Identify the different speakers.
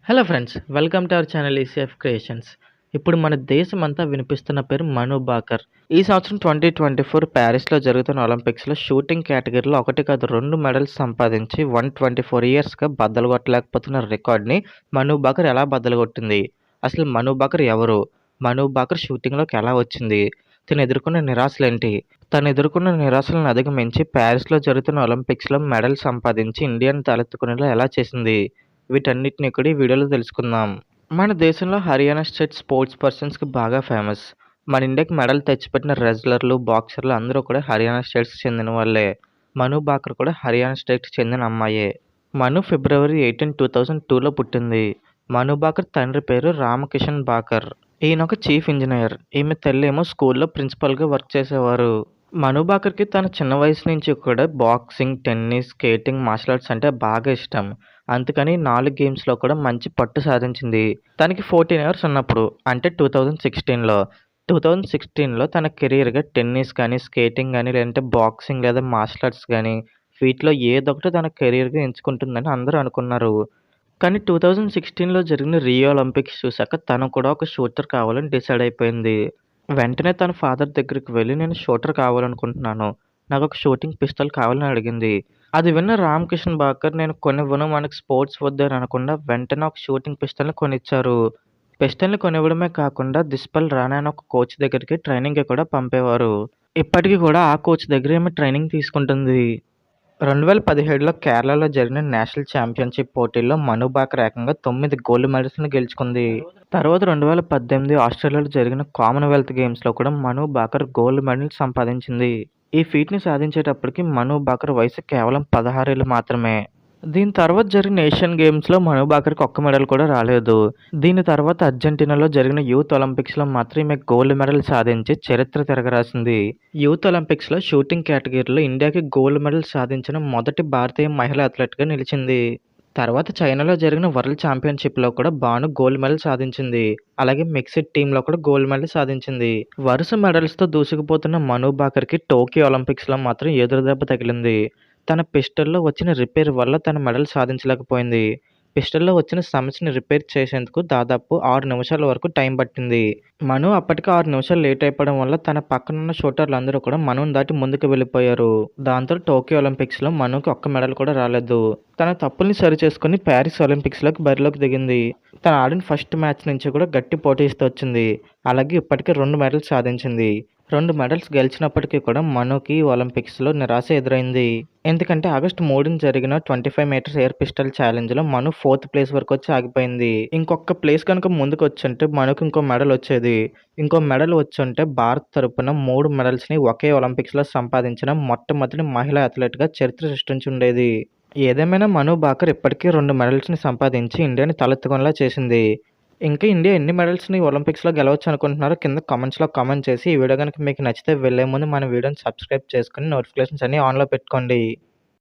Speaker 1: Hello friends, welcome to our channel ECF creations. ఇప్పుడు మన దేశమంతా వినిపిస్తున్న పేరు మను భాకర్. ఈ సంవత్సరం 2024 ప్యారిస్‌లో జరుగుతున్న ఒలింపిక్స్‌లో షూటింగ్ కేటగిరీలో ఒకటి కాదు 2 మెడల్స్ సంపాదించి 124 ఇయర్స్‌గా బద్దలు కొట్టలేకపోతున్న రికార్డ్‌ని మను భాకర్ ఎలా బద్దలుగొట్టింది? అసలు మను భాకర్ ఎవరు? మను భాకర్ షూటింగ్‌లోకి ఎలా వచ్చింది? తను ఎదుర్కొన్న నిరాశలేంటి? తను ఎదుర్కొన్న నిరాశలను అధిగమించి ప్యారిస్‌లో జరుగుతున్న ఒలింపిక్స్‌లో మెడల్ సంపాదించి ఇండియాను తలెత్తుకునేలా ఎలా చేసింది? వీటన్నిటిని కూడా ఈ వీడియోలో తెలుసుకుందాం. మన దేశంలో హర్యానా స్టేట్ స్పోర్ట్స్ పర్సన్స్‌కి బాగా ఫేమస్. మన ఇండియాకి మెడల్ తెచ్చిపెట్టిన రెజ్లర్లు, బాక్సర్లు అందరూ కూడా హర్యానా స్టేట్స్‌కి చెందిన వాళ్ళే. మను భాకర్ కూడా హర్యానా స్టేట్‌కి చెందిన అమ్మాయే. మను ఫిబ్రవరి 18, 2002లో పుట్టింది. మను భాకర్ తండ్రి పేరు రామకిషన్ భాకర్. ఈయన ఒక చీఫ్ ఇంజినీర్. ఈమె తల్లేమో స్కూల్‌లో ప్రిన్సిపల్‌గా వర్క్ చేసేవారు. మను భాకర్‌కి తన చిన్న వయసు నుంచి కూడా boxing, tennis, skating, martial arts అంటే బాగా ఇష్టం. అందుకని 4 గేమ్స్‌లో కూడా మంచి పట్టు సాధించింది. తనకి 14 ఇయర్స్ ఉన్నప్పుడు అంటే 2016లో తన కెరియర్‌గా టెన్నిస్ కానీ, స్కేటింగ్ గానీ, లేదంటే బాక్సింగ్ లేదా మార్షల్ ఆర్ట్స్ గానీ వీటిలో ఏదొకటి తన కెరియర్‌గా ఎంచుకుంటుందని అందరూ అనుకున్నారు. కానీ 2016లో జరిగిన రియో ఒలింపిక్స్ చూసాక తను కూడా ఒక షూటర్ కావాలని డిసైడ్ అయిపోయింది. వెంటనే తన ఫాదర్ దగ్గరికి వెళ్లి నేను షూటర్ కావాలనుకుంటున్నాను. నాకొక షూటింగ్ పిస్టల్ కావాలని అడిగింది. అది విన్న రామకిషన్ భాకర్ నేను కొనివ్వను, మనకు స్పోర్ట్స్ వద్దు అని అనకుండా వెంటనే ఒక షూటింగ్ పిస్టల్‌ని కొనిచ్చారు. పిస్టల్‌ని కొనివ్వడమే కాకుండా దిస్పల్ రాణా అనే ఒక కోచ్ దగ్గరికి ట్రైనింగ్‌కి కూడా పంపేవారు. ఇప్పటికి కూడా ఆ కోచ్ దగ్గరే ఈమె ట్రైనింగ్ తీసుకుంటుంది. 2017లో కేరళలో జరిగిన నేషనల్ ఛాంపియన్‌షిప్ పోటీల్లో మను భాకర్ ఏకంగా 9 గోల్డ్ మెడల్స్‌ని గెలుచుకుంది. తర్వాత 2018 ఆస్ట్రేలియాలో జరిగిన కామన్‌వెల్త్ గేమ్స్‌లో కూడా మను భాకర్ గోల్డ్ మెడల్ సంపాదించింది. ఈ ఫీట్‌ని సాధించేటప్పటికి మను భాకర్ వయసు కేవలం 16 ఏళ్లు మాత్రమే. దీని తర్వాత జరిగిన ఏషియన్ గేమ్స్‌లో మను భాకర్‌కి ఒక్క మెడల్ కూడా రాలేదు. దీని తర్వాత అర్జెంటీనాలో జరిగిన యూత్ ఒలింపిక్స్‌లో మాత్రం ఈమె గోల్డ్ మెడల్ సాధించి చరిత్ర తిరగరాసింది. యూత్ ఒలింపిక్స్‌లో షూటింగ్ కేటగిరీలో ఇండియాకి గోల్డ్ మెడల్ సాధించిన మొదటి భారతీయ మహిళా అథ్లెట్‌గా నిలిచింది. తర్వాత చైనాలో జరిగిన వరల్డ్ ఛాంపియన్‌షిప్‌లో కూడా బాను గోల్డ్ మెడల్ సాధించింది. అలాగే మిక్స్డ్ టీమ్‌లో కూడా గోల్డ్ మెడల్ సాధించింది. వరుస మెడల్స్‌తో దూసుకుపోతున్న మను భాకర్‌కి టోక్యో ఒలింపిక్స్‌లో మాత్రం ఎదురుదెబ్బ తగిలింది. తన పిస్టల్‌లో వచ్చిన రిపేర్ వల్ల తన మెడల్ సాధించలేకపోయింది. పిస్టల్‌లో వచ్చిన సమస్యని రిపేర్ చేసేందుకు దాదాపు 6 నిమిషాల వరకు టైం పట్టింది. మను అప్పటికే 6 నిమిషాలు లేట్ అయిపోవడం వల్ల తన పక్కనున్న షూటర్లందరూ కూడా మనుని దాటి ముందుకు వెళ్ళిపోయారు. దాంతో టోక్యో ఒలింపిక్స్‌లో మనుకి ఒక్క మెడల్ కూడా రాలేదు. తన తప్పుల్ని సరిచేసుకొని ప్యారిస్ ఒలింపిక్స్‌లోకి బరిలోకి దిగింది. తను ఆడిన ఫస్ట్ మ్యాచ్ నుంచి కూడా గట్టి పోటీ ఇస్తూ వచ్చింది. అలాగే ఇప్పటికే 2 మెడల్స్ సాధించింది. 2 మెడల్స్ గెలిచినప్పటికీ కూడా మనుకి ఒలింపిక్స్‌లో నిరాశ ఎదురైంది. ఎందుకంటే ఆగస్టు 3న జరిగిన 25 మీటర్స్ ఎయిర్ పిస్టల్ ఛాలెంజ్‌లో మను 4థ్ ప్లేస్ వరకొచ్చి ఆగిపోయింది. ఇంకొక్క ప్లేస్ కనుక ముందుకొచ్చుంటే మనుకి ఇంకో మెడల్ వచ్చేది. ఇంకో మెడల్ వచ్చుంటే భారత్ తరపున 3 మెడల్స్‌ని ఒకే ఒలింపిక్స్‌లో సంపాదించిన మొట్టమొదటి మహిళా అథ్లెట్‌గా చరిత్ర సృష్టించుండేది. ఏదేమైనా మను భాకర్ ఇప్పటికీ 2 మెడల్స్‌ని సంపాదించి ఇండియాని తలెత్తుకునేలా చేసింది. ఇంకా ఇండియా ఎన్ని మెడల్స్‌ని ఒలింపిక్స్‌లో గెలవచ్చనుకుంటున్నారో కింద కామెంట్స్‌లో కామెంట్ చేసి, ఈ వీడియో గనుక మీకు నచ్చితే వెళ్ళే ముందు మన వీడియోని సబ్స్క్రైబ్ చేసుకొని నోటిఫికేషన్స్ అన్నీ ఆన్‌లో పెట్టుకోండి.